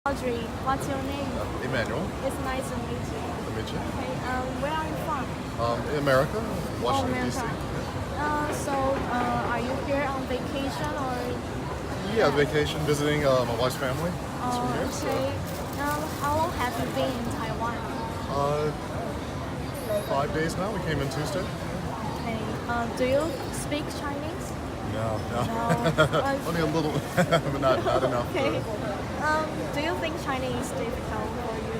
Audrey, what's your name? Emmanuel. It's nice to meet you. Nice to meet you. Okay, where are you from? In America, Washington, America. D.C. So, are you here on vacation or? Yeah, vacation, visiting my wife's family. Okay. How long have you been in Taiwan? 5 days now. We came in Tuesday. Okay. Do you speak Chinese? No. No. Only a little, but not enough. Okay. Do you think Chinese is difficult for you?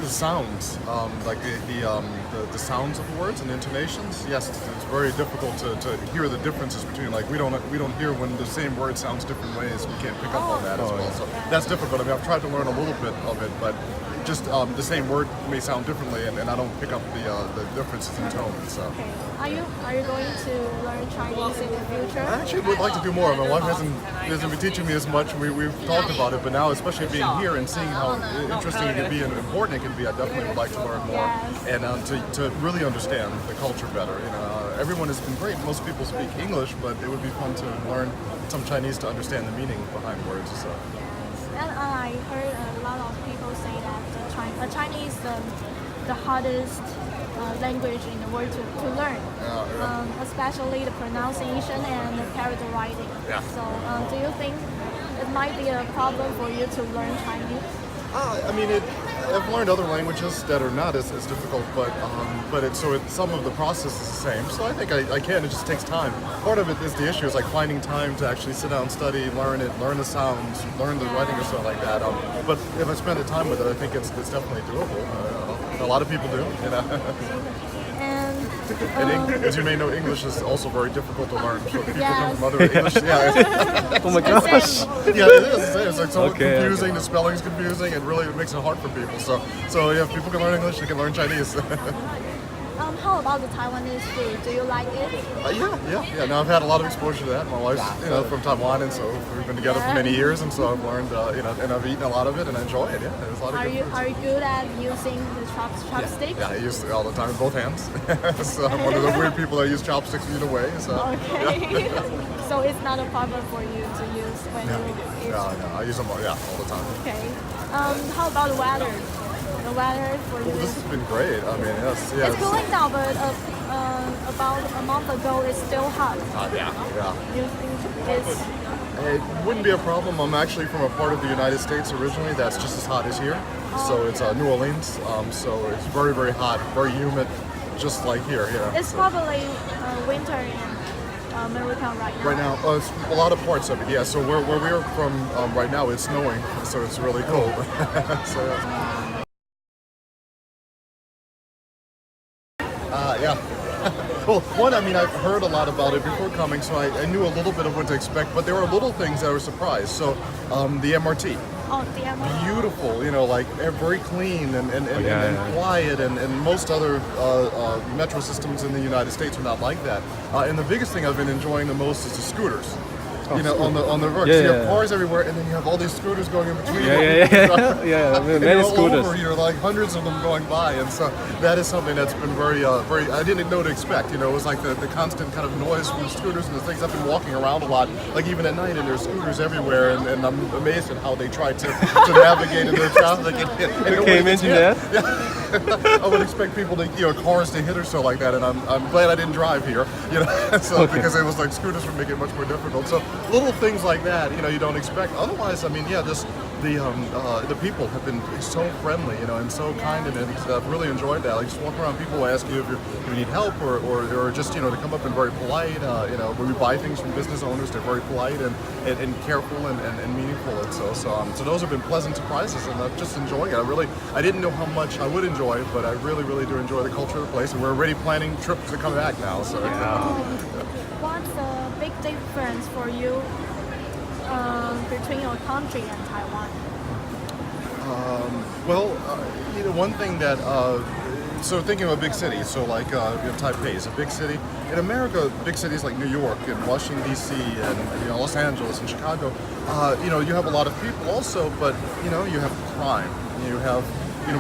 The sounds, like the sounds of the words and intonations. Yes, it's very difficult to hear the differences between. Like we don't hear when the same word sounds different ways. We can't pick up on that as well. So that's difficult. I mean, I've tried to learn a little bit of it, but just the same word may sound differently, and I don't pick up the differences in tone. So. Okay. Are you going to learn Chinese in the future? I actually would like to do more. My wife hasn't been teaching me as much. We've talked about it, but now, especially being here and seeing how interesting it can be and important it can be, I definitely would like to learn more and to really understand the culture better. You know, everyone has been great. Most people speak English, but it would be fun to learn some Chinese to understand the meaning behind words. So. And I heard a lot of people say that Chinese the hardest language in the world to learn, especially the pronunciation and the character writing. Yeah. So, do you think it might be a problem for you to learn Chinese? I mean, I've learned other languages that are not as difficult, but some of the process is the same. So I think I can. It just takes time. Part of it is the issue is like finding time to actually sit down, study, learn the sounds, learn the writing or something like that. But if I spend the time with it, I think it's definitely doable. A lot of people do. You know. And as you may know, English is also very difficult to learn. So people come from other English. Yeah. Oh my gosh. Yeah, it is. It's like so confusing. The spelling's confusing. It really makes it hard for people. So yeah, if people can learn English, they can learn Chinese. How about the Taiwanese food? Do you like it? Yeah. Now I've had a lot of exposure to that. My wife's, from Taiwan, and so we've been together for many years, and so I've learned, and I've eaten a lot of it, and I enjoy it. Yeah, there's a lot of good foods. Are you good at using the chopsticks? Yeah, I use it all the time with both hands. So I'm one of the weird people that use chopsticks either way. So. Okay. So it's not a problem for you to use when you eat? No, I use them all the time. Okay. How about the weather? The weather for you? This has been great. I mean, yes. It's cooling down, but about a month ago, it's still hot. Yeah. You think it's... It wouldn't be a problem. I'm actually from a part of the United States originally that's just as hot as here. So it's New Orleans. So it's very, very hot, very humid, just like here. Yeah. It's probably winter in America right now. Right now, it's a lot of parts of it. Yeah. So where we're from right now, it's snowing, so it's really cold. Yeah. Well, one, I mean, I've heard a lot about it before coming, so I knew a little bit of what to expect, but there were little things that were surprised. So, the MRT. Oh, the MRT. Beautiful, like very clean and quiet, and most other metro systems in the United States are not like that. And the biggest thing I've been enjoying the most is the scooters. On the road. So you have cars everywhere, and then you have all these scooters going in between. Many scooters. Over, like hundreds of them going by, and so that is something that's been very. I didn't know to expect. It was like the constant kind of noise from the scooters and the things. I've been walking around a lot, like even at night, and there's scooters everywhere, and I'm amazed at how they try to navigate in the traffic. Can you mention that? I would expect people to, cars to hit or so like that, and I'm glad I didn't drive here, because it was like scooters would make it much more difficult. So little things like that, you don't expect. Otherwise, I mean, just the people have been so friendly, and so kind, and I've really enjoyed that. Like just walk around, people will ask you if you need help, or just to come up and very polite. When we buy things from business owners, they're very polite and careful and meaningful, and so those have been pleasant surprises, and I'm just enjoying it. I didn't know how much I would enjoy it, but I really, really do enjoy the culture of the place, and we're already planning trips to come back now. So. What's the big difference for you between your country and Taiwan? One thing that so thinking of a big city, so like Taipei is a big city. In America, big cities like New York and Washington D.C. and Los Angeles and Chicago, you have a lot of people also, but you have crime, you have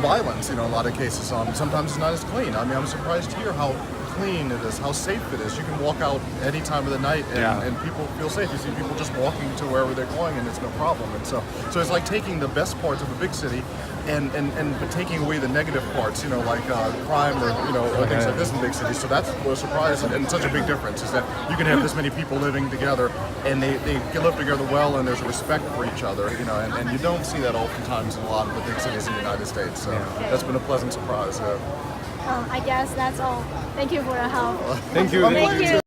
violence, in a lot of cases. Sometimes it's not as clean. I mean, I'm surprised here how clean it is, how safe it is. You can walk out any time of the night and people feel safe. You see people just walking to wherever they're going and it's no problem. And so it's like taking the best parts of a big city but taking away the negative parts, like crime or or things like this in big cities. So that's what surprised and such a big difference is that you can have this many people living together and they live together well and there's respect for each other, and you don't see that oftentimes in a lot of the big cities in the United States. So that's been a pleasant surprise. I guess that's all. Thank you for your help. Thank you. Thank you.